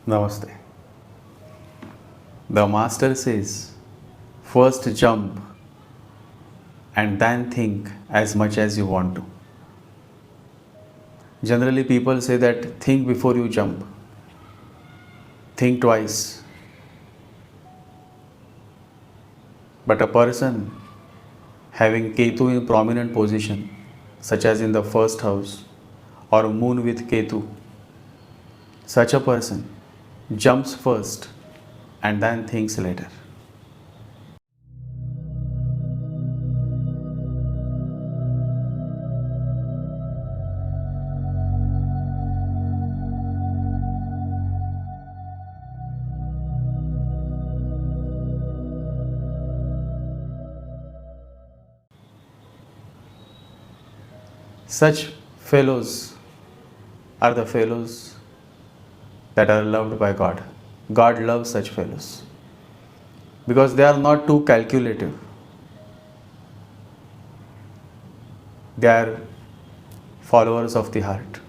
Namaste. The master says, first jump and then think as much as you want to. Generally, people say that think before you jump, think twice. But a person having Ketu in prominent position, such as in the first house or moon with Ketu, such a person jumps first and then thinks later. Such fellows are the fellows that are loved by God. God loves such fellows because they are not too calculative. They are followers of the heart.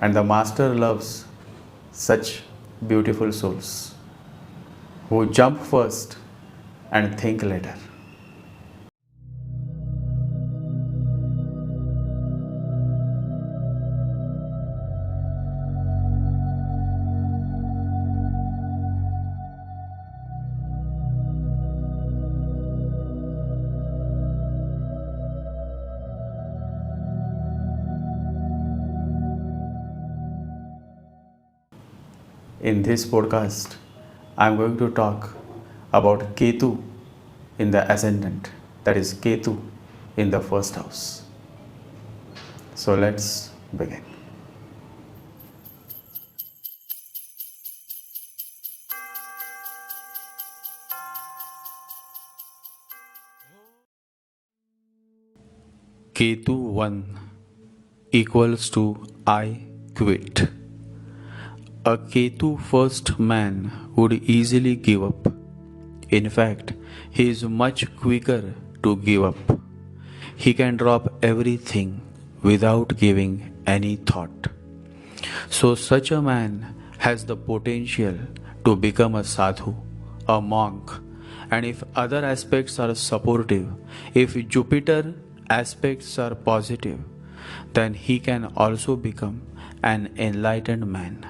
And the Master loves such beautiful souls who jump first and think later. In this podcast, I am going to talk about Ketu in the ascendant, that is Ketu in the first house. So let's begin. Ketu 1 equals to I quit. A Ketu first man would easily give up. In fact, he is much quicker to give up. He can drop everything without giving any thought. So, such a man has the potential to become a sadhu, a monk, and if other aspects are supportive, if Jupiter aspects are positive, then he can also become an enlightened man.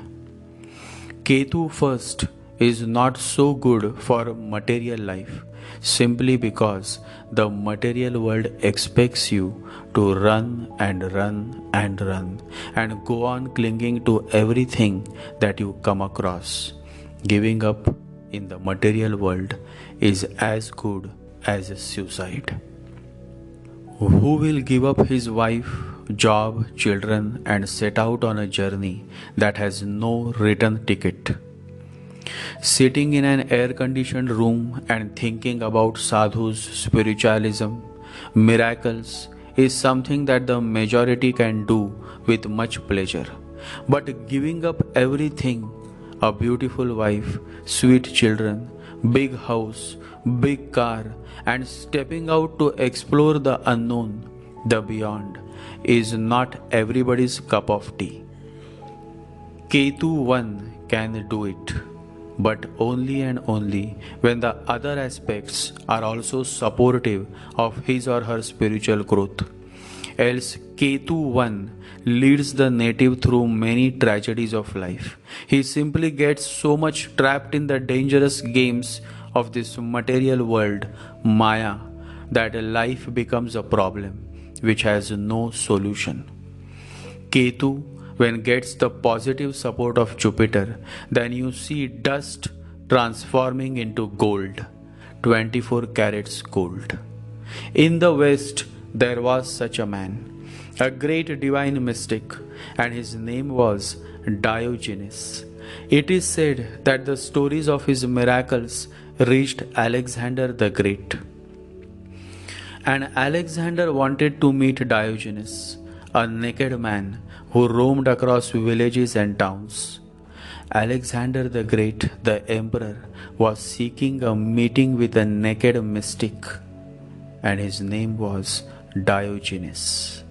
Ketu first is not so good for material life simply because the material world expects you to run and run and run and go on clinging to everything that you come across. Giving up in the material world is as good as suicide. Who will give up his wife, job, children, and set out on a journey that has no return ticket? Sitting in an air conditioned room and thinking about sadhus, spiritualism, miracles is something that the majority can do with much pleasure. But giving up everything, a beautiful wife, sweet children, big house, big car, and stepping out to explore the unknown, the beyond, is not everybody's cup of tea. Ketu 1 can do it, but only and only when the other aspects are also supportive of his or her spiritual growth. Else, Ketu 1 leads the native through many tragedies of life. He simply gets so much trapped in the dangerous games of this material world, Maya, that life becomes a problem which has no solution. Ketu, when gets the positive support of Jupiter, then you see dust transforming into gold, 24 carats gold. In the West, there was such a man, a great divine mystic, and his name was Diogenes. It is said that the stories of his miracles reached Alexander the Great. And Alexander wanted to meet Diogenes. a naked man who roamed across villages and towns. Alexander the Great, the emperor, was seeking a meeting with a naked mystic, and his name was Diogenes.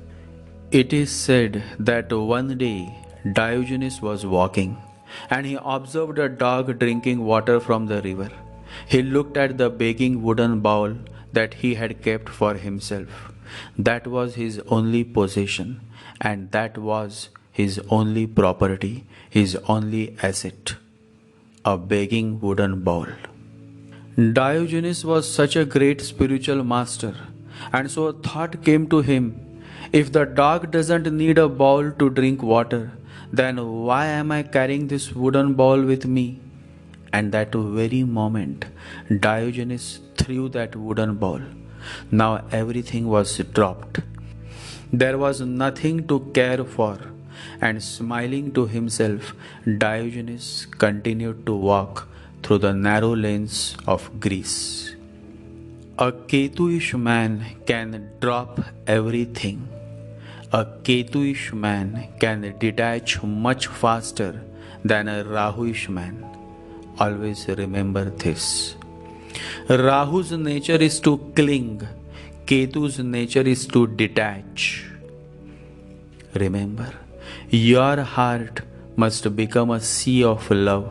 It is said that one day Diogenes was walking and he observed a dog drinking water from the river. He looked at the begging wooden bowl that he had kept for himself. That was his only possession, and that was his only property, his only asset, a begging wooden bowl. Diogenes was such a great spiritual master, and so a thought came to him, if the dog doesn't need a bowl to drink water, then why am I carrying this wooden bowl with me? And that very moment, Diogenes threw that wooden bowl. Now everything was dropped. There was nothing to care for, and smiling to himself, Diogenes continued to walk through the narrow lanes of Greece. A Ketuish man can drop everything. A Ketuish man can detach much faster than a Rahuish man. Always remember this. Rahu's nature is to cling, Ketu's nature is to detach. Remember, your heart must become a sea of love.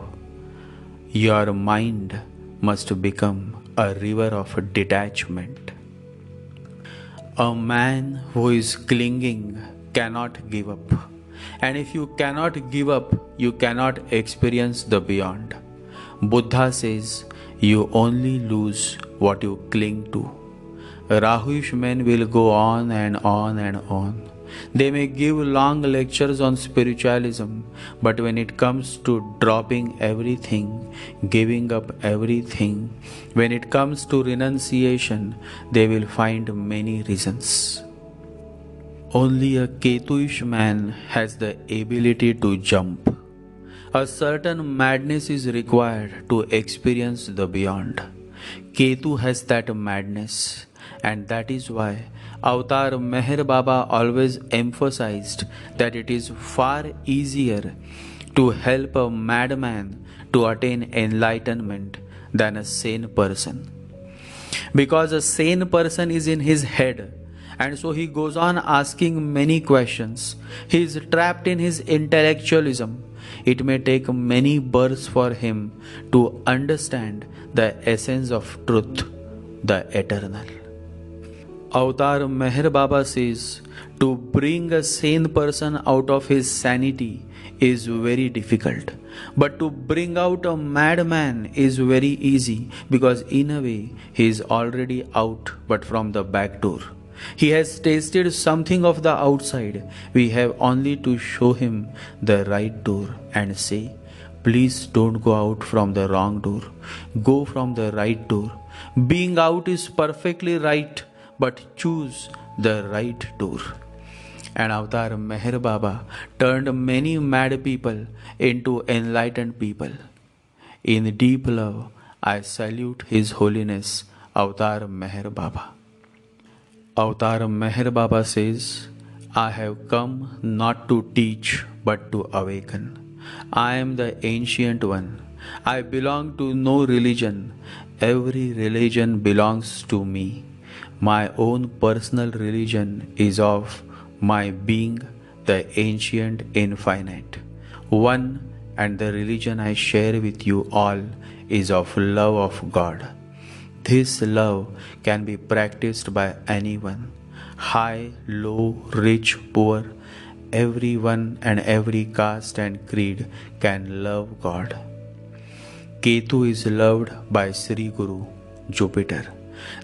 Your mind must become a river of detachment. A man who is clinging cannot give up. And if you cannot give up, you cannot experience the beyond. Buddha says, you only lose what you cling to. Rahuish men will go on and on and on. They may give long lectures on spiritualism, but when it comes to dropping everything, giving up everything, when it comes to renunciation, they will find many reasons. Only a Ketuish man has the ability to jump. A certain madness is required to experience the beyond. Ketu has that madness, and that is why Avatar Meher Baba always emphasized that it is far easier to help a madman to attain enlightenment than a sane person. Because a sane person is in his head, and so he goes on asking many questions. He is trapped in his intellectualism. It may take many births for him to understand the essence of truth, the eternal. Avatar Meher Baba says, to bring a sane person out of his sanity is very difficult. But to bring out a madman is very easy, because in a way he is already out, but from the back door. He has tasted something of the outside. We have only to show him the right door and say, please don't go out from the wrong door. Go from the right door. Being out is perfectly right, but choose the right door. And Avatar Meher Baba turned many mad people into enlightened people. In deep love, I salute His Holiness Avatar Meher Baba. Avatar Meher Baba says, I have come not to teach but to awaken. I am the ancient one. I belong to no religion. Every religion belongs to me. My own personal religion is of my being, the ancient infinite one, and the religion I share with you all is of love of God. This love can be practiced by anyone, high, low, rich, poor. Everyone and every caste and creed can love God. Ketu is loved by Sri Guru, Jupiter.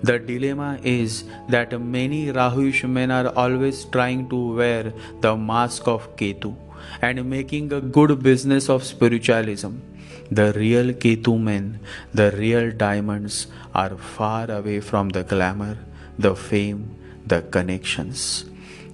The dilemma is that many Rahuish men are always trying to wear the mask of Ketu and making a good business of spiritualism. The real Ketu men, the real diamonds, are far away from the glamour, the fame, the connections,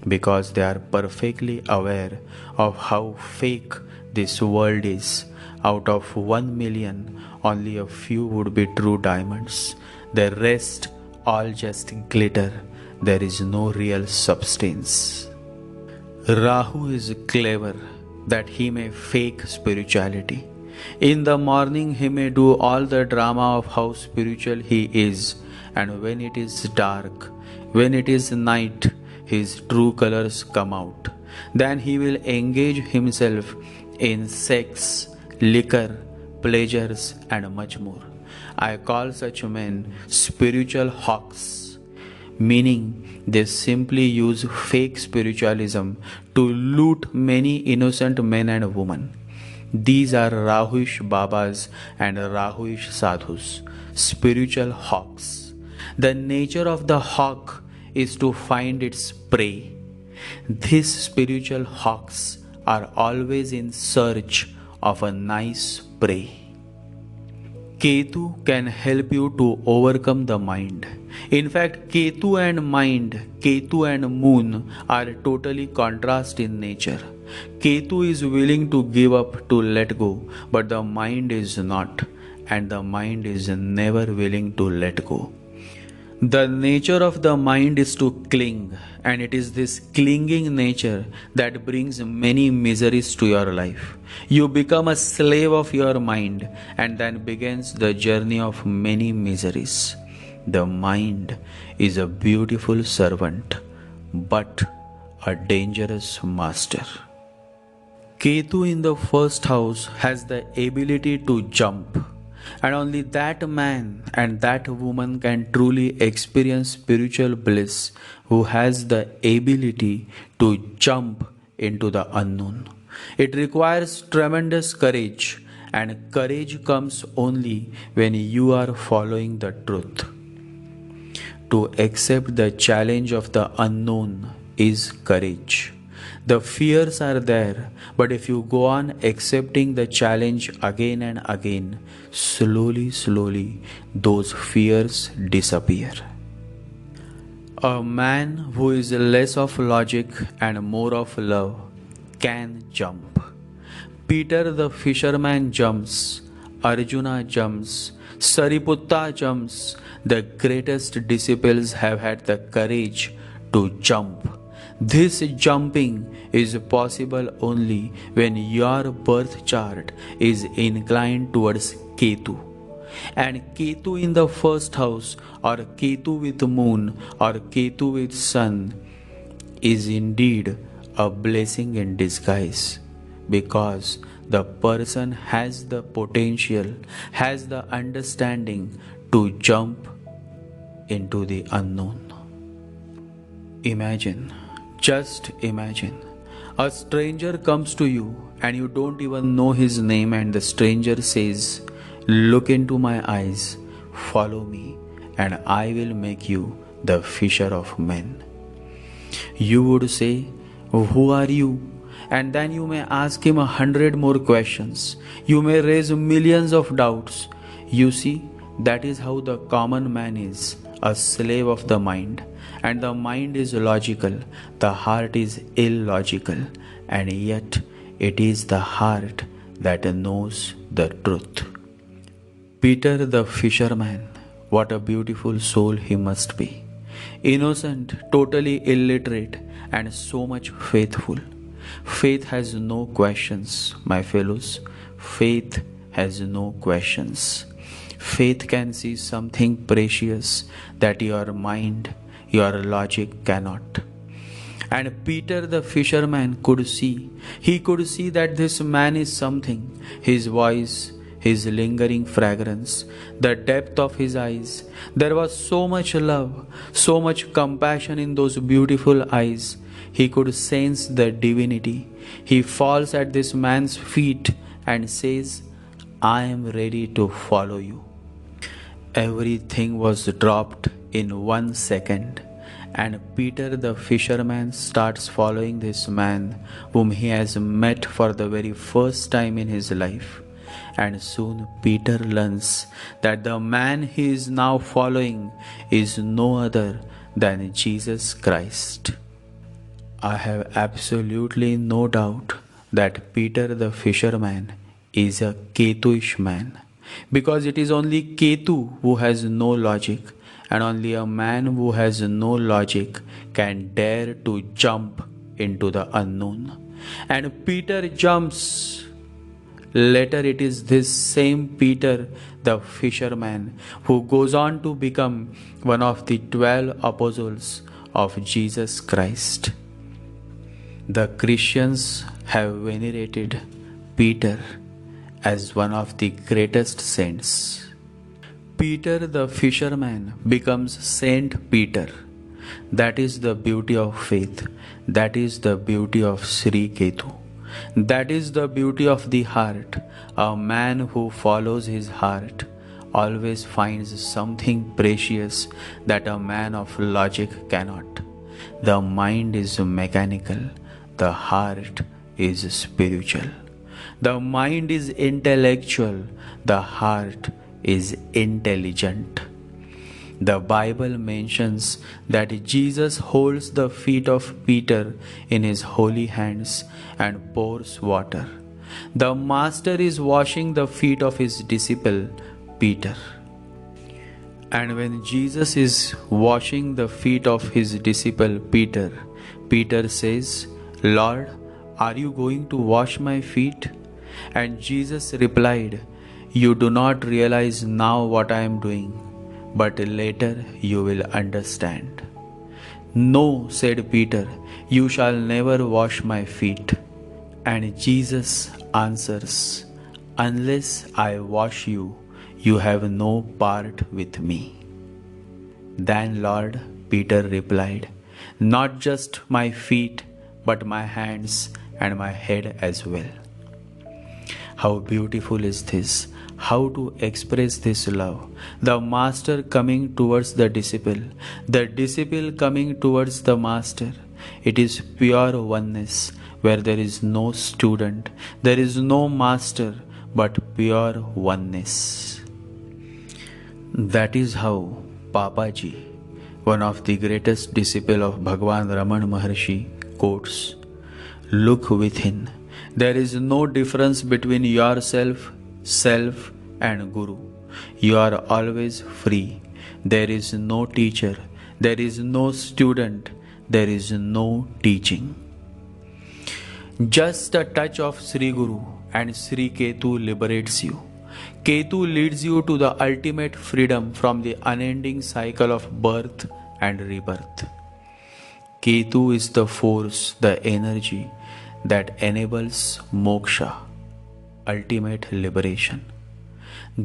because they are perfectly aware of how fake this world is. Out of 1 million, only a few would be true diamonds. The rest all just glitter. There is no real substance. Rahu is clever that he may fake spirituality. In the morning, he may do all the drama of how spiritual he is, and when it is dark, when it is night, his true colors come out. Then he will engage himself in sex, liquor, pleasures, and much more. I call such men spiritual hawks, meaning they simply use fake spiritualism to loot many innocent men and women. These are Rahuish Babas and Rahuish Sadhus, spiritual hawks. The nature of the hawk is to find its prey. These spiritual hawks are always in search of a nice prey. Ketu can help you to overcome the mind. In fact, Ketu and mind, Ketu and moon are totally contrast in nature. Ketu is willing to give up, to let go, but the mind is not, and the mind is never willing to let go. The nature of the mind is to cling, and it is this clinging nature that brings many miseries to your life. You become a slave of your mind, and then begins the journey of many miseries. The mind is a beautiful servant, but a dangerous master. Ketu in the first house has the ability to jump, and only that man and that woman can truly experience spiritual bliss who has the ability to jump into the unknown. It requires tremendous courage, and courage comes only when you are following the truth. To accept the challenge of the unknown is courage. The fears are there, but if you go on accepting the challenge again and again, slowly, those fears disappear. A man who is less of logic and more of love can jump. Peter the fisherman jumps, Arjuna jumps, Sariputta jumps. The greatest disciples have had the courage to jump. This jumping is possible only when your birth chart is inclined towards Ketu. And Ketu in the first house, or Ketu with moon, or Ketu with sun, is indeed a blessing in disguise, because the person has the potential, has the understanding to jump into the unknown. Just imagine, a stranger comes to you and you don't even know his name, and the stranger says, "Look into my eyes, follow me, and I will make you the fisher of men." You would say, "Who are you?" And then you may ask him 100 more questions. You may raise millions of doubts. You see, that is how the common man is, a slave of the mind. And the mind is logical, the heart is illogical, and yet it is the heart that knows the truth. Peter the fisherman, what a beautiful soul he must be. Innocent, totally illiterate, and so much faithful. Faith has no questions, my fellows. Faith has no questions. Faith can see something precious that your mind, your logic cannot. And Peter the fisherman could see. He could see that this man is something. His voice, his lingering fragrance, the depth of his eyes. There was so much love, so much compassion in those beautiful eyes. He could sense the divinity. He falls at this man's feet and says, "I am ready to follow you." Everything was dropped in 1 second, and Peter the fisherman starts following this man whom he has met for the very first time in his life. And soon Peter learns that the man he is now following is no other than Jesus Christ. I have absolutely no doubt that Peter the fisherman is a Ketuish man, because it is only Ketu who has no logic, and only a man who has no logic can dare to jump into the unknown. And Peter jumps. Later, it is this same Peter, the fisherman, who goes on to become one of the 12 apostles of Jesus Christ. The Christians have venerated Peter as one of the greatest saints. Peter the fisherman becomes Saint Peter. That is the beauty of faith. That is the beauty of Sri Ketu. That is the beauty of the heart. A man who follows his heart always finds something precious that a man of logic cannot. The mind is mechanical. The heart is spiritual. The mind is intellectual. The heart is intelligent. The Bible mentions that Jesus holds the feet of Peter in his holy hands and pours water. The Master is washing the feet of his disciple Peter. And when Jesus is washing the feet of his disciple Peter, Peter says, "Lord, are you going to wash my feet?" And Jesus replied, "You do not realize now what I am doing, but later you will understand." "No," said Peter, "you shall never wash my feet." And Jesus answers, "Unless I wash you, you have no part with me." Then Lord, Peter replied, "Not just my feet, but my hands and my head as well." How beautiful is this! How to express this love? The Master coming towards the disciple coming towards the Master. It is pure oneness, where there is no student, there is no master, but pure oneness. That is how Papaji, one of the greatest disciples of Bhagwan Raman Maharshi, quotes, "Look within. There is no difference between yourself, self, and Guru. You are always free. There is no teacher. There is no student. There is no teaching." Just a touch of Sri Guru and Sri Ketu liberates you. Ketu leads you to the ultimate freedom from the unending cycle of birth and rebirth. Ketu is the force, the energy that enables moksha, ultimate liberation.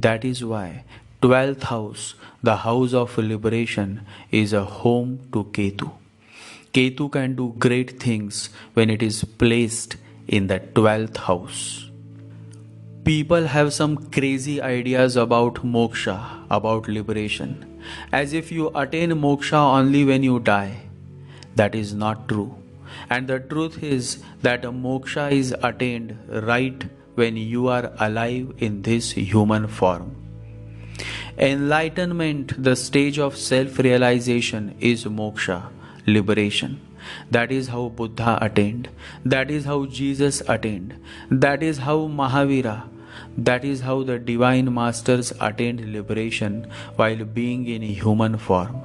That is why 12th house, the house of liberation, is a home to Ketu. Ketu can do great things when it is placed in the 12th house. People have some crazy ideas about moksha, about liberation, as if you attain moksha only when you die. That is not true. And the truth is that moksha is attained right when you are alive in this human form. Enlightenment, the stage of self-realization, is moksha, liberation. That is how Buddha attained. That is how Jesus attained. That is how Mahavira, that is how the divine masters attained liberation while being in human form.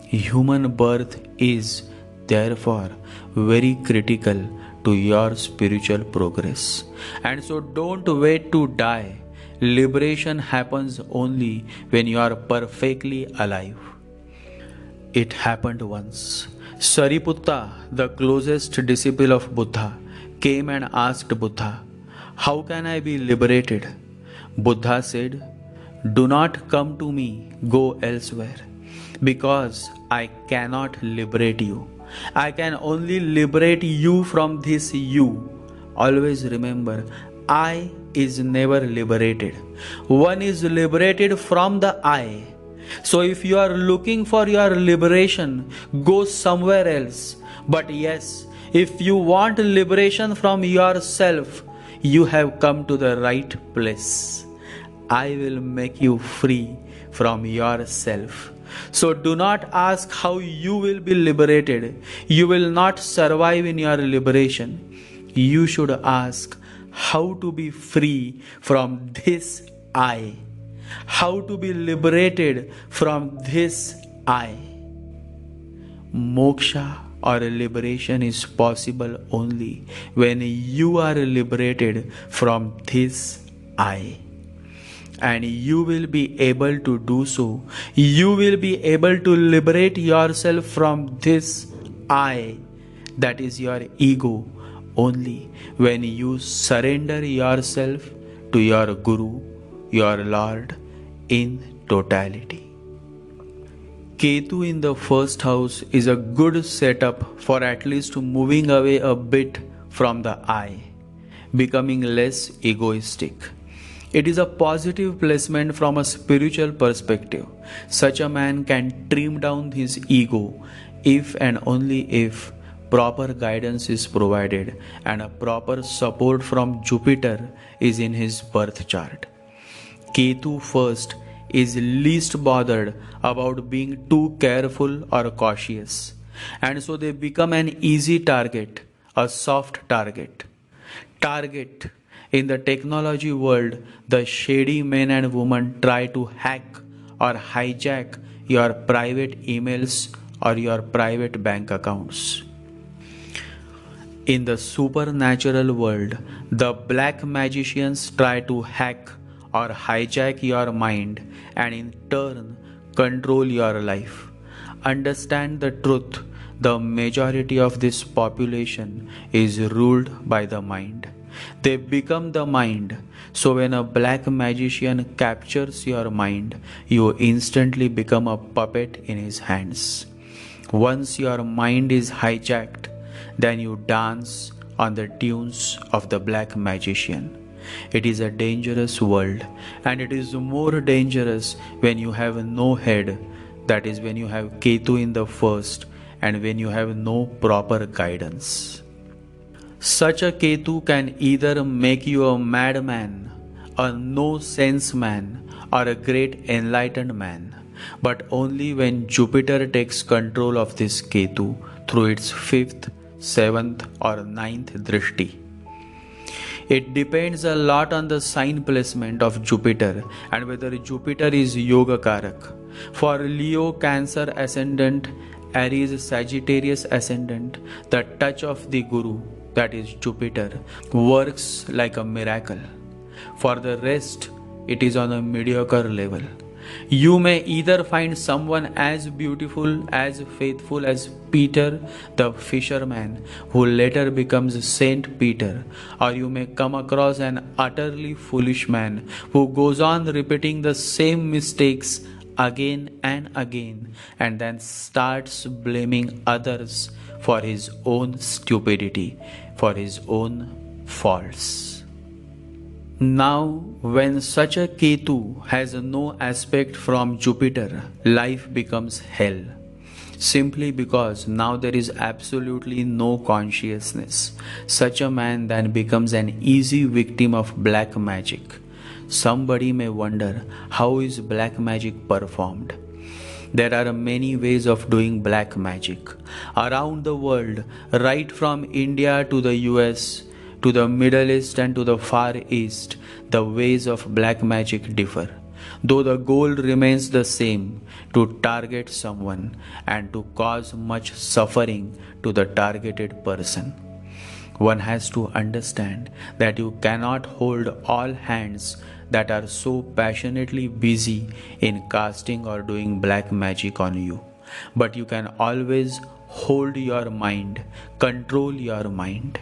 Human birth is, therefore, very critical to your spiritual progress. And so don't wait to die. Liberation happens only when you are perfectly alive. It happened once. Sariputta, the closest disciple of Buddha, came and asked Buddha, "How can I be liberated?" Buddha said, "Do not come to me, go elsewhere, because I cannot liberate you. I can only liberate you from this you. Always remember, I is never liberated. One is liberated from the I. So if you are looking for your liberation, go somewhere else. But yes, if you want liberation from yourself, you have come to the right place. I will make you free from yourself. So do not ask how you will be liberated. You will not survive in your liberation. You should ask how to be free from this I. How to be liberated from this I. Moksha or liberation is possible only when you are liberated from this I. And you will be able to do so. You will be able to liberate yourself from this I, that is your ego, only when you surrender yourself to your Guru, your Lord, in totality. Ketu in the first house is a good setup for at least moving away a bit from the I, becoming less egoistic. It is a positive placement from a spiritual perspective. Such a man can trim down his ego if and only if proper guidance is provided and a proper support from Jupiter is in his birth chart. Ketu first is least bothered about being too careful or cautious, and so they become an easy target, a soft target. Target. In the technology world, the shady men and women try to hack or hijack your private emails or your private bank accounts. In the supernatural world, the black magicians try to hack or hijack your mind and in turn control your life. Understand the truth. The majority of this population is ruled by the mind. They become the mind. So when a black magician captures your mind, you instantly become a puppet in his hands. Once your mind is hijacked, then you dance on the tunes of the black magician. It is a dangerous world, and it is more dangerous when you have no head, that is, when you have Ketu in the first, and when you have no proper guidance. Such a Ketu can either make you a madman, a no-sense man, or a great enlightened man, but only when Jupiter takes control of this Ketu through its 5th, 7th, or 9th drishti. It depends a lot on the sign placement of Jupiter and whether Jupiter is Yoga Karak. For Leo, Cancer ascendant, Aries, Sagittarius ascendant, the touch of the Guru, that is Jupiter, works like a miracle. For the rest, it is on a mediocre level. You may either find someone as beautiful, as faithful as Peter the fisherman, who later becomes Saint Peter, or you may come across an utterly foolish man who goes on repeating the same mistakes again and again and then starts blaming others for his own stupidity, for his own faults. Now, when such a Ketu has no aspect from Jupiter, life becomes hell. Simply because now there is absolutely no consciousness. Such a man then becomes an easy victim of black magic. Somebody may wonder, how is black magic performed? There are many ways of doing black magic. Around the world, right from India to the US, to the Middle East and to the Far East, the ways of black magic differ, though the goal remains the same, to target someone and to cause much suffering to the targeted person. One has to understand that you cannot hold all hands that are so passionately busy in casting or doing black magic on you, but you can always hold your mind, control your mind.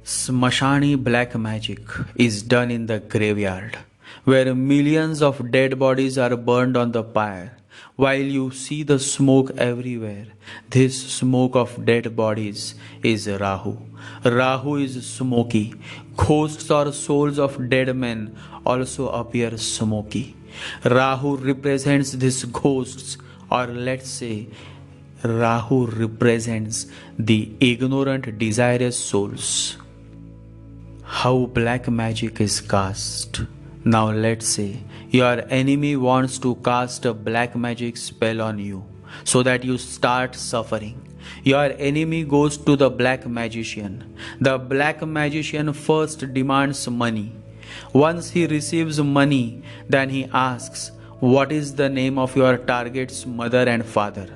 Smashani black magic is done in the graveyard, where millions of dead bodies are burned on the pyre. While you see the smoke everywhere, this smoke of dead bodies is Rahu. Rahu is smoky. Ghosts or souls of dead men also appear smoky. Rahu represents these ghosts, or let's say, Rahu represents the ignorant, desirous souls. How black magic is cast. Now let's say your enemy wants to cast a black magic spell on you so that you start suffering. Your enemy goes to the black magician. The black magician first demands money. Once he receives money, then he asks, "What is the name of your target's mother and father?"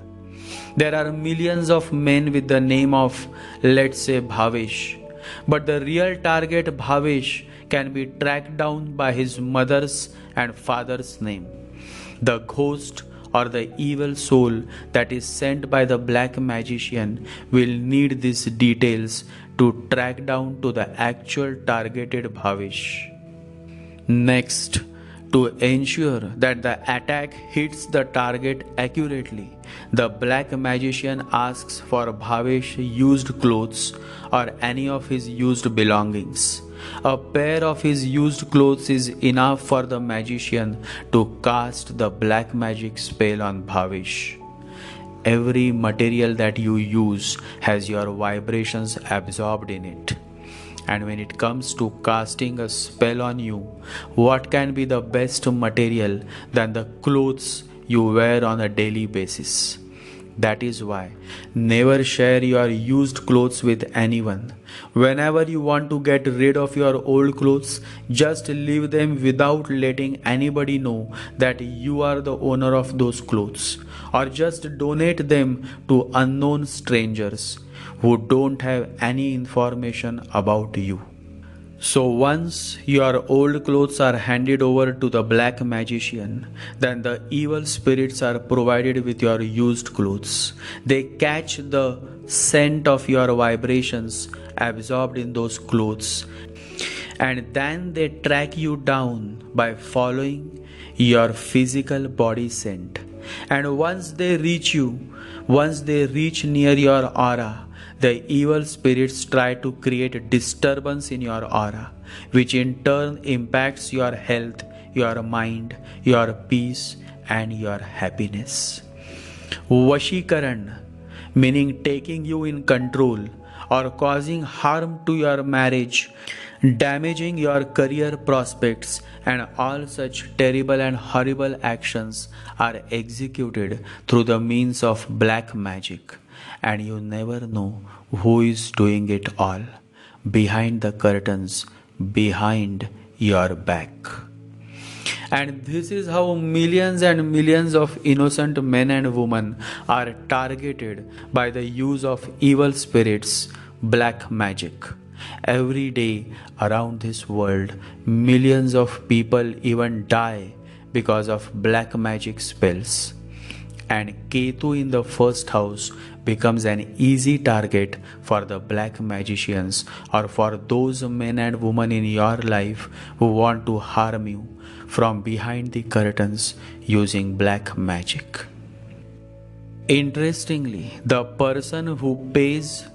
There are millions of men with the name of, let's say, Bhavesh, but the real target Bhavesh can be tracked down by his mother's and father's name. The ghost or the evil soul that is sent by the black magician will need these details to track down to the actual targeted Bhavesh. Next, to ensure that the attack hits the target accurately, the black magician asks for Bhavesh used clothes or any of his used belongings. A pair of his used clothes is enough for the magician to cast the black magic spell on Bhavesh. Every material that you use has your vibrations absorbed in it. And when it comes to casting a spell on you, what can be the best material than the clothes you wear on a daily basis? That is why never share your used clothes with anyone. Whenever you want to get rid of your old clothes, just leave them without letting anybody know that you are the owner of those clothes, or just donate them to unknown strangers who don't have any information about you. So once your old clothes are handed over to the black magician, then the evil spirits are provided with your used clothes. They catch the scent of your vibrations absorbed in those clothes, and then they track you down by following your physical body scent. And once they reach near your aura, the evil spirits try to create a disturbance in your aura, which in turn impacts your health, your mind, your peace, and your happiness. Vashikaran, meaning taking you in control or causing harm to your marriage, damaging your career prospects, and all such terrible and horrible actions are executed through the means of black magic. And you never know who is doing it all behind the curtains, behind your back. And this is how millions and millions of innocent men and women are targeted by the use of evil spirits, black magic. Every day around this world, millions of people even die because of black magic spells. And Ketu in the first house becomes an easy target for the black magicians or for those men and women in your life who want to harm you from behind the curtains using black magic. Interestingly, the person who pays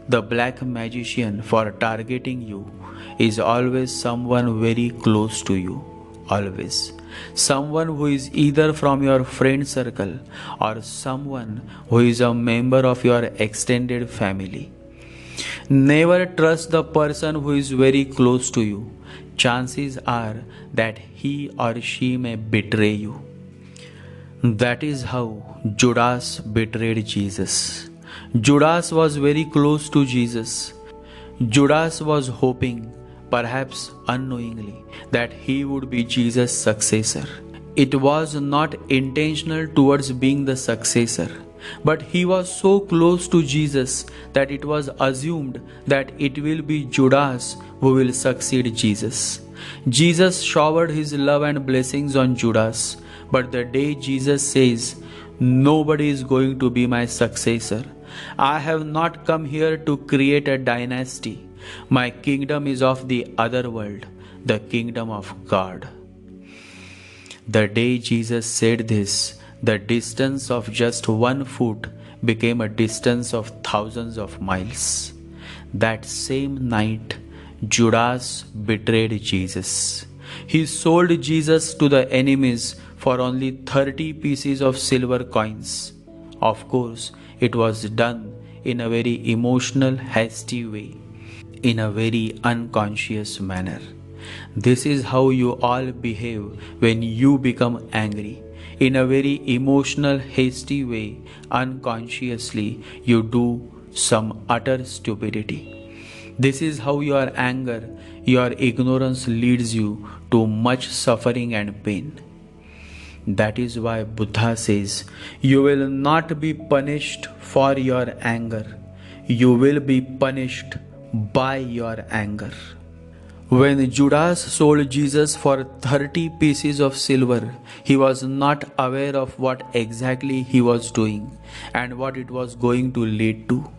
the black magician for targeting you is always someone very close to you. Always. Someone who is either from your friend circle or someone who is a member of your extended family. Never trust the person who is very close to you. Chances are that he or she may betray you. That is how Judas betrayed Jesus. Judas was very close to Jesus. Judas was hoping, perhaps unknowingly, that he would be Jesus' successor. It was not intentional towards being the successor, but he was so close to Jesus that it was assumed that it will be Judas who will succeed Jesus. Jesus showered his love and blessings on Judas, but the day Jesus says, "Nobody is going to be my successor. I have not come here to create a dynasty. My kingdom is of the other world, the kingdom of God." The day Jesus said this, the distance of just 1 foot became a distance of thousands of miles. That same night, Judas betrayed Jesus. He sold Jesus to the enemies for only 30 pieces of silver coins. Of course, it was done in a very emotional, hasty way, in a very unconscious manner. This is how you all behave when you become angry. In a very emotional, hasty way, unconsciously, you do some utter stupidity. This is how your anger, your ignorance leads you to much suffering and pain. That is why Buddha says, you will not be punished for your anger. You will be punished by your anger. When Judas sold Jesus for 30 pieces of silver, he was not aware of what exactly he was doing and what it was going to lead to.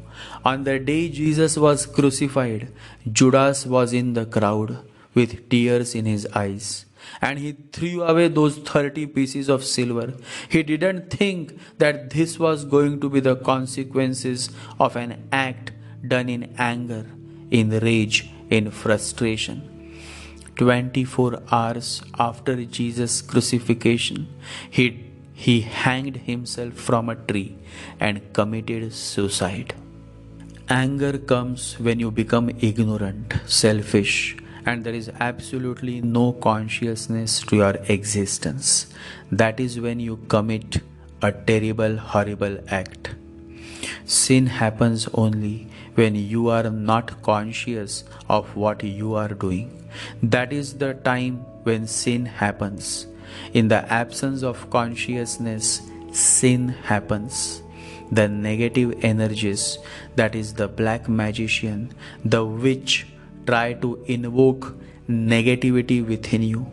On the day Jesus was crucified, Judas was in the crowd with tears in his eyes, and he threw away those 30 pieces of silver. He didn't think that this was going to be the consequences of an act done in anger, in rage, in frustration. 24 hours after Jesus' crucifixion, he hanged himself from a tree and committed suicide. Anger comes when you become ignorant, selfish, and there is absolutely no consciousness to your existence. That is when you commit a terrible, horrible act. Sin happens only when you are not conscious of what you are doing. That is the time when sin happens. In the absence of consciousness, sin happens. The negative energies, that is the black magician, the witch, try to invoke negativity within you,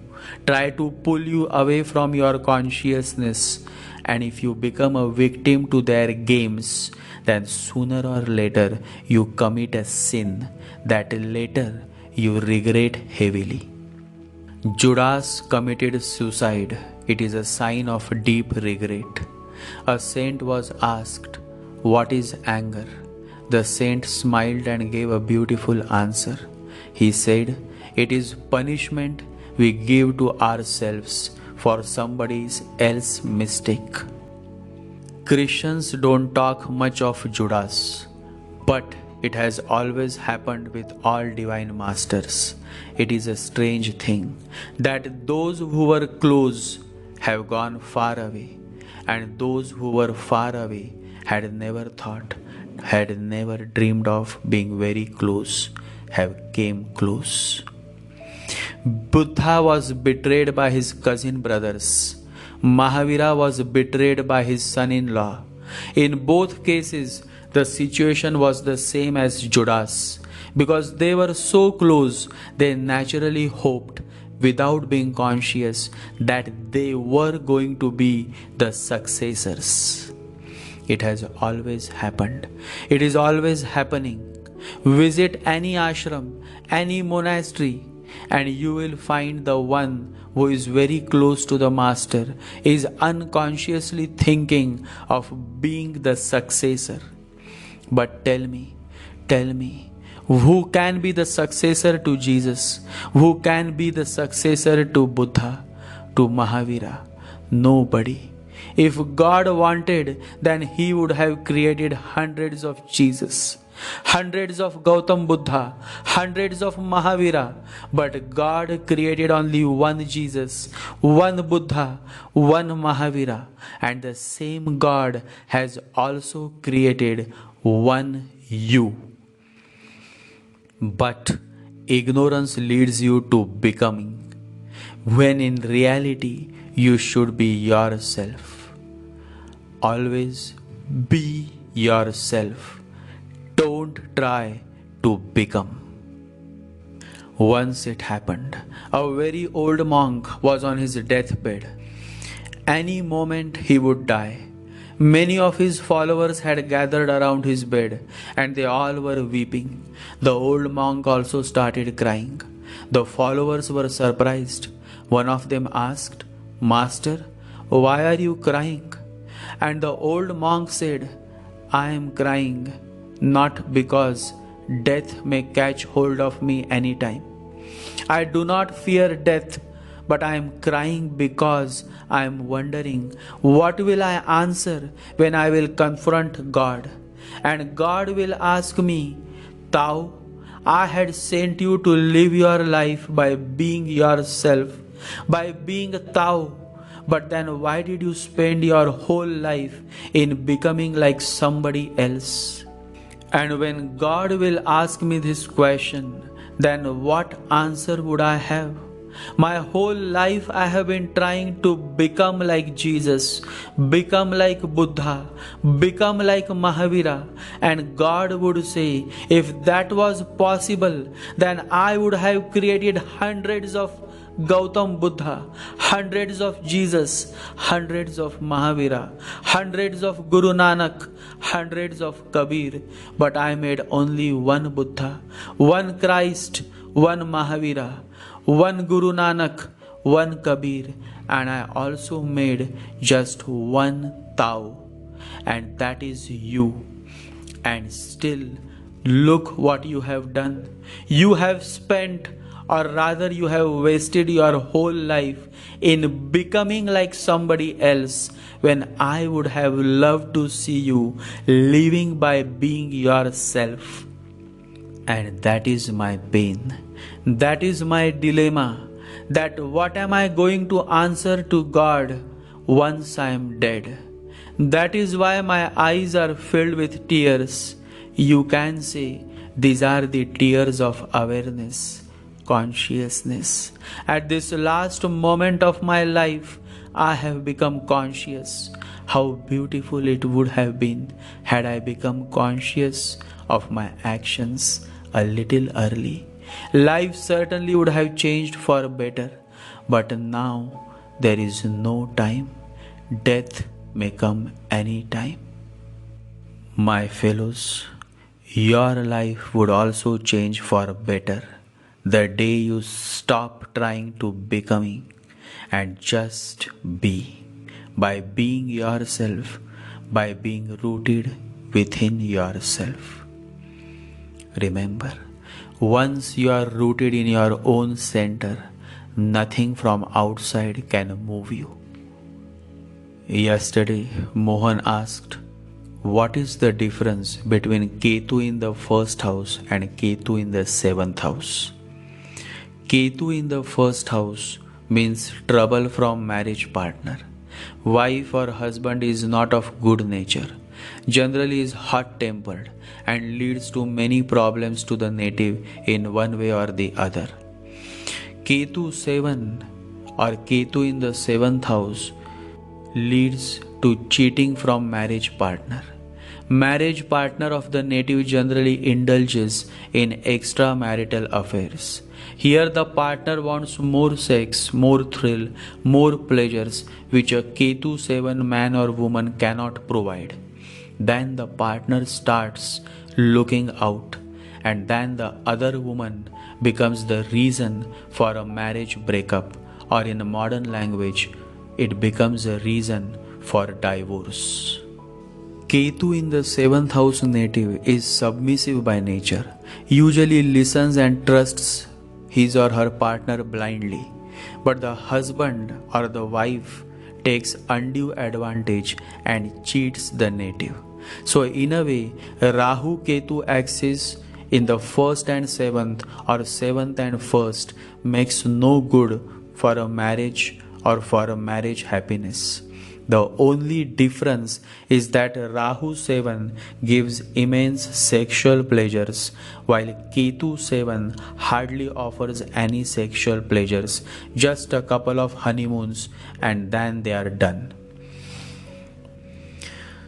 try to pull you away from your consciousness, and if you become a victim to their games, then sooner or later you commit a sin that later you regret heavily. Judas committed suicide. It is a sign of deep regret. A saint was asked, "What is anger?" The saint smiled and gave a beautiful answer. He said, "It is punishment we give to ourselves for somebody else's mistake." Christians don't talk much of Judas, but it has always happened with all divine masters. It is a strange thing that those who were close have gone far away, and those who were far away had never thought, had never dreamed of being very close, have came close. Buddha was betrayed by his cousin brothers. Mahavira was betrayed by his son-in-law. In both cases, the situation was the same as Judas. Because they were so close, they naturally hoped, without being conscious, that they were going to be the successors. It has always happened. It is always happening. Visit any ashram, any monastery, and you will find the one who is very close to the master is unconsciously thinking of being the successor. But tell me, who can be the successor to Jesus? Who can be the successor to Buddha, to Mahavira? Nobody. If God wanted, then He would have created hundreds of Jesus, hundreds of Gautam Buddha, hundreds of Mahavira. But God created only one Jesus, one Buddha, one Mahavira. And the same God has also created one you. But ignorance leads you to becoming, when in reality you should be yourself. Always be yourself. Don't try to become. Once it happened, a very old monk was on his deathbed. Any moment he would die. Many of his followers had gathered around his bed, and they all were weeping. The old monk also started crying. The followers were surprised. One of them asked, "Master, why are you crying?" And the old monk said, "I am crying not because death may catch hold of me anytime. I do not fear death, but I am crying because I am wondering, what will I answer when I will confront God? And God will ask me, 'Thou, I had sent you to live your life by being yourself, by being thou. But then why did you spend your whole life in becoming like somebody else?' And when God will ask me this question, then what answer would I have? My whole life I have been trying to become like Jesus, become like Buddha, become like Mahavira. And God would say, if that was possible, then I would have created hundreds of Gautam Buddha, hundreds of Jesus, hundreds of Mahavira, hundreds of Guru Nanak, hundreds of Kabir. But I made only one Buddha, one Christ, one Mahavira, one Guru Nanak, one Kabir, and I also made just one Tao, and that is you. And still, look what you have done. You have spent, or rather, you have wasted your whole life in becoming like somebody else, when I would have loved to see you living by being yourself. And that is my pain. That is my dilemma. That what am I going to answer to God once I am dead? That is why my eyes are filled with tears. You can say these are the tears of awareness, consciousness. At this last moment of my life, I have become conscious. How beautiful it would have been had I become conscious of my actions a little early. Life certainly would have changed for better, but now there is no time. Death may come any time. My fellows, your life would also change for better the day you stop trying to becoming and just be, by being yourself, by being rooted within yourself. Remember, once you are rooted in your own center, nothing from outside can move you. Yesterday, Mohan asked, what is the difference between Ketu in the first house and Ketu in the seventh house? Ketu in the first house means trouble from marriage partner. Wife or husband is not of good nature, generally is hot-tempered and leads to many problems to the native in one way or the other. Ketu 7 or Ketu in the seventh house leads to cheating from marriage partner. Marriage partner of the native generally indulges in extramarital affairs. Here the partner wants more sex, more thrill, more pleasures which a Ketu 7 man or woman cannot provide. Then the partner starts looking out, and then the other woman becomes the reason for a marriage breakup, or in a modern language, it becomes a reason for divorce. Ketu in the seventh house native is submissive by nature, usually listens and trusts his or her partner blindly. But the husband or the wife takes undue advantage and cheats the native. So in a way, Rahu Ketu axis in the first and seventh or seventh and first makes no good for a marriage or for a marriage happiness. The only difference is that Rahu 7 gives immense sexual pleasures, while Ketu 7 hardly offers any sexual pleasures, just a couple of honeymoons and then they are done.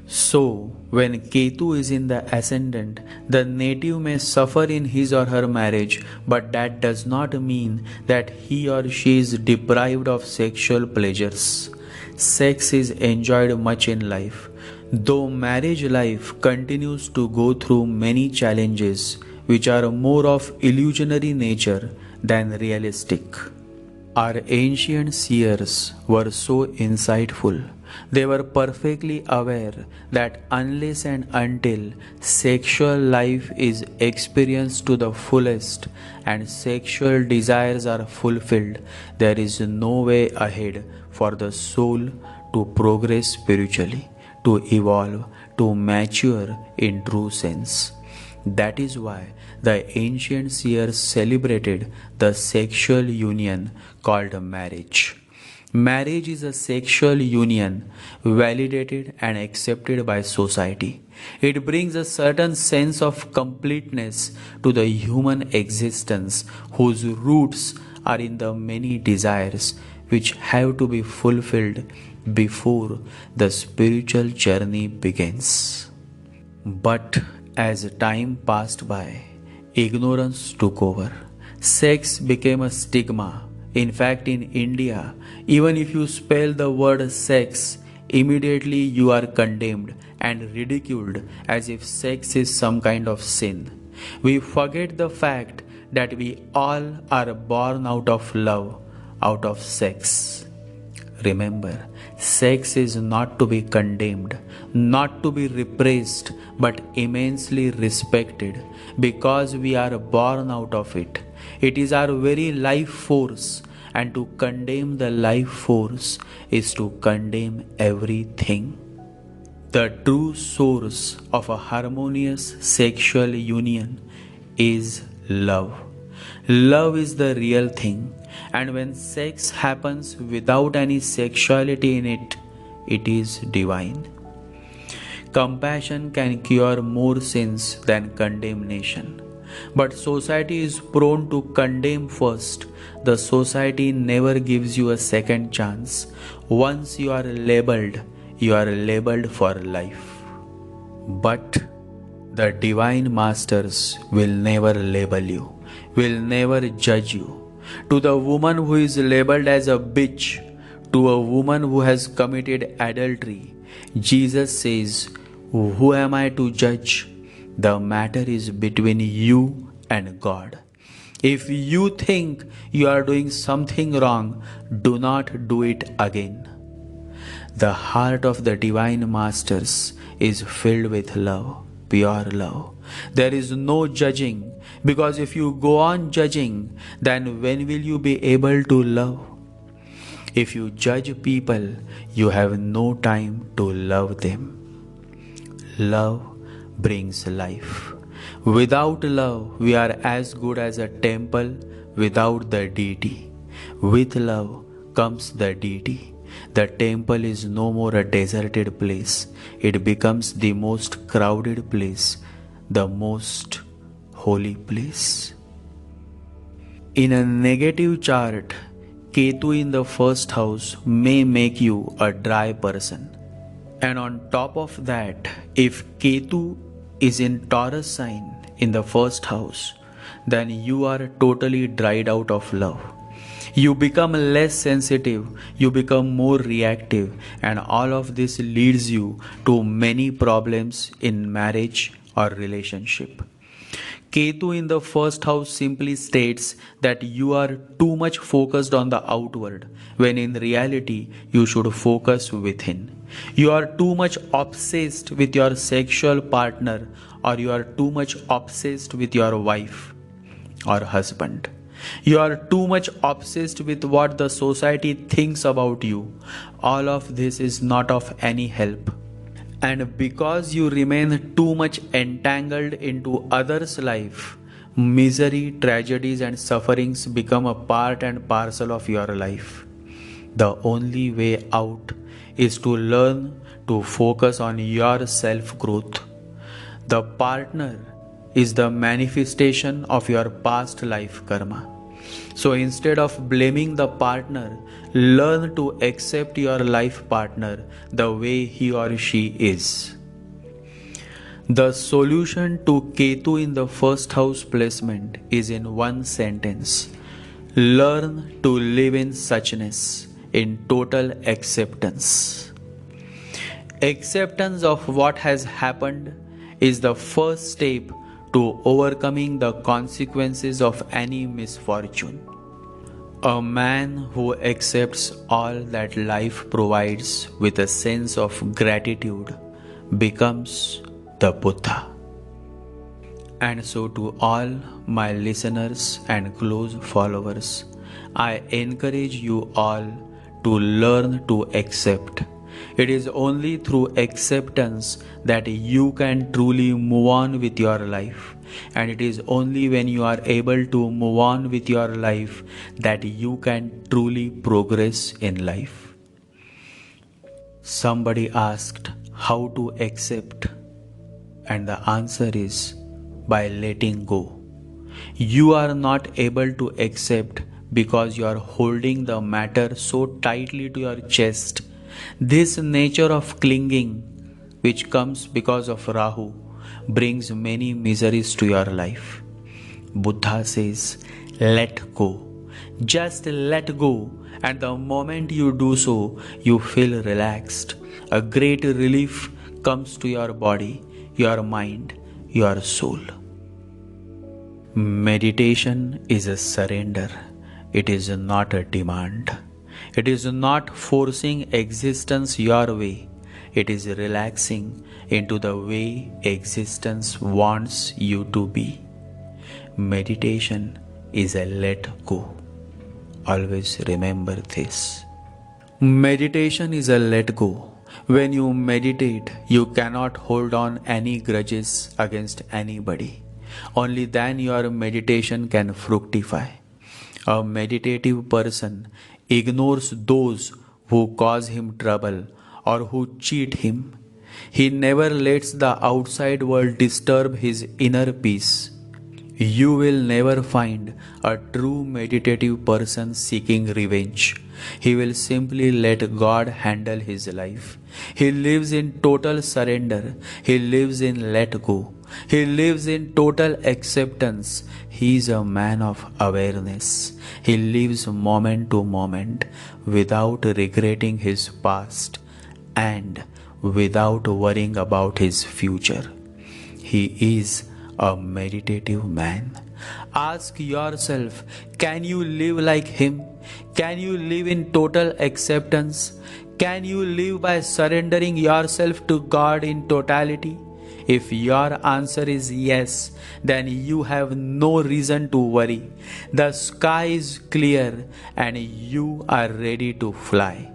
So, when Ketu is in the ascendant, the native may suffer in his or her marriage, but that does not mean that he or she is deprived of sexual pleasures. Sex is enjoyed much in life, though marriage life continues to go through many challenges which are more of illusionary nature than realistic. Our ancient seers were so insightful. They were perfectly aware that unless and until sexual life is experienced to the fullest and sexual desires are fulfilled, there is no way ahead for the soul to progress spiritually, to evolve, to mature in true sense. That is why the ancient seers celebrated the sexual union called marriage. Marriage is a sexual union validated and accepted by society. It brings a certain sense of completeness to the human existence whose roots are in the many desires which have to be fulfilled before the spiritual journey begins. But as time passed by, ignorance took over. Sex became a stigma. In fact, in India, even if you spell the word sex, immediately you are condemned and ridiculed as if sex is some kind of sin. We forget the fact that we all are born out of love, out of sex. Remember, sex is not to be condemned, not to be repressed, but immensely respected because we are born out of it. It is our very life force, and to condemn the life force is to condemn everything. The true source of a harmonious sexual union is love. Love is the real thing, and when sex happens without any sexuality in it, it is divine. Compassion can cure more sins than condemnation. But society is prone to condemn first. The society never gives you a second chance. Once you are labeled for life. But the divine masters will never label you, will never judge you. To the woman who is labeled as a bitch, to a woman who has committed adultery, Jesus says, "Who am I to judge? The matter is between you and God. If you think you are doing something wrong, do not do it again." The heart of the divine masters is filled with love, pure love. There is no judging, because if you go on judging, then when will you be able to love? If you judge people, you have no time to love them. Love brings life. Without love, we are as good as a temple without the deity. With love comes the deity. The temple is no more a deserted place. It becomes the most crowded place, the most holy place. In a negative chart, Ketu in the first house may make you a dry person. And on top of that, if Ketu is in Taurus sign in the first house, then you are totally dried out of love. You become less sensitive, you become more reactive, and all of this leads you to many problems in marriage or relationship. Ketu in the first house simply states that you are too much focused on the outward, when in reality you should focus within. You are too much obsessed with your sexual partner, or you are too much obsessed with your wife or husband. You are too much obsessed with what the society thinks about you. All of this is not of any help. And because you remain too much entangled into others' life, misery, tragedies, and sufferings become a part and parcel of your life. The only way out is to learn to focus on your self growth. The partner is the manifestation of your past life karma. So instead of blaming the partner, learn to accept your life partner the way he or she is. The solution to Ketu in the first house placement is in one sentence. Learn to live in suchness, in total acceptance. Acceptance of what has happened is the first step to overcoming the consequences of any misfortune. A man who accepts all that life provides with a sense of gratitude becomes the Buddha. And so, to all my listeners and close followers, I encourage you all to learn to accept. It is only through acceptance that you can truly move on with your life. And it is only when you are able to move on with your life that you can truly progress in life. Somebody asked how to accept, and the answer is by letting go. You are not able to accept because you are holding the matter so tightly to your chest. This nature of clinging, which comes because of Rahu, brings many miseries to your life. Buddha says, let go. Just let go, and the moment you do so, you feel relaxed. A great relief comes to your body, your mind, your soul. Meditation is a surrender. It is not a demand. It is not forcing existence your way. It is relaxing into the way existence wants you to be. Meditation is a let go. Always remember this. Meditation is a let go. When you meditate, you cannot hold on any grudges against anybody. Only then your meditation can fructify. A meditative person ignores those who cause him trouble or who cheat him. He never lets the outside world disturb his inner peace. You will never find a true meditative person seeking revenge. He will simply let God handle his life. He lives in total surrender. He lives in let go. He lives in total acceptance. He is a man of awareness. He lives moment to moment without regretting his past and without worrying about his future. He is a meditative man. Ask yourself, can you live like him? Can you live in total acceptance? Can you live by surrendering yourself to God in totality? If your answer is yes, then you have no reason to worry. The sky is clear and you are ready to fly.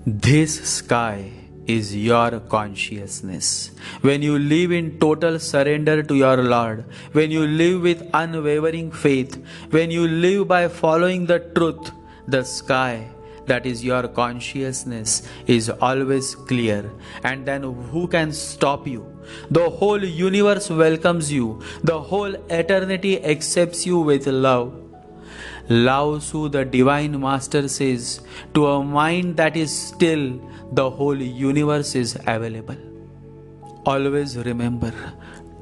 This sky is your consciousness. When you live in total surrender to your Lord, when you live with unwavering faith, when you live by following the truth, the sky, that is your consciousness, is always clear. And then who can stop you? The whole universe welcomes you. The whole eternity accepts you with love. Lao Tzu, the Divine Master, says, to a mind that is still, the whole universe is available. Always remember,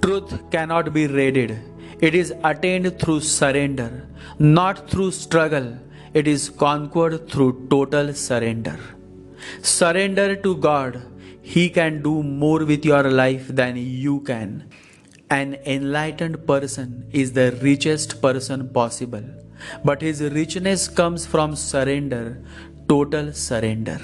truth cannot be raided. It is attained through surrender, not through struggle. It is conquered through total surrender. Surrender to God. He can do more with your life than you can. An enlightened person is the richest person possible, but his richness comes from surrender, total surrender.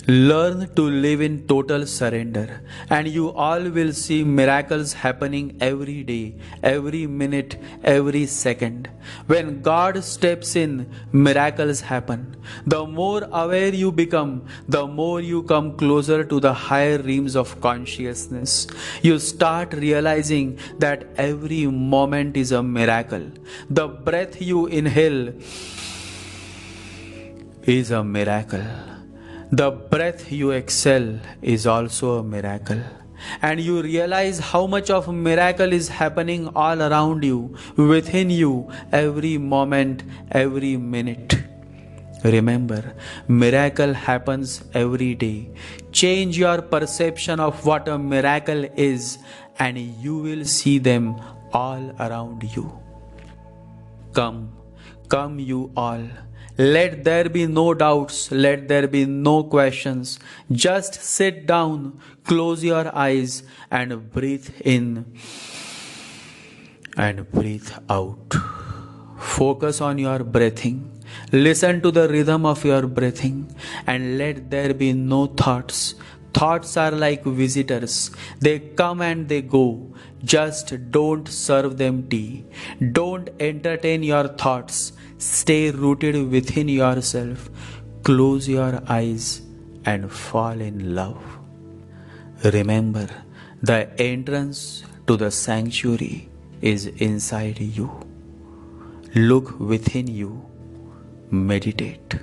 Learn to live in total surrender, and you all will see miracles happening every day, every minute, every second. When God steps in, miracles happen. The more aware you become, the more you come closer to the higher realms of consciousness. You start realizing that every moment is a miracle. The breath you inhale is a miracle. The breath you exhale is also a miracle. And you realize how much of a miracle is happening all around you, within you, every moment, every minute. Remember, miracle happens every day. Change your perception of what a miracle is, and you will see them all around you. Come, come you all. Let there be no doubts, let there be no questions. Just sit down, close your eyes, and breathe in and breathe out. Focus on your breathing. Listen to the rhythm of your breathing, and let there be no thoughts. Thoughts are like visitors. They come and they go. Just don't serve them tea. Don't entertain your thoughts. Stay rooted within yourself. Close your eyes and fall in love. Remember, the entrance to the sanctuary is inside you. Look within you. Meditate.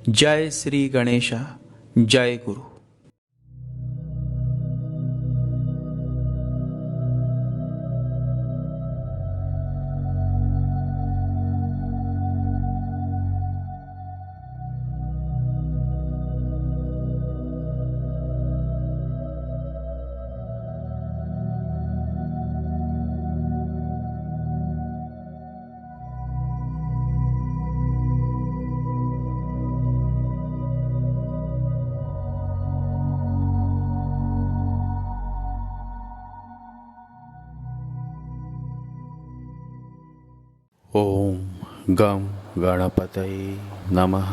Jai Sri Ganesha. Jai Guru. ॐ गं गणपतये नमः।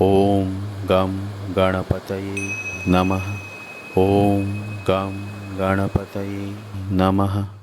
ॐ गं गणपतये नमः। ॐ गं गणपतये नमः।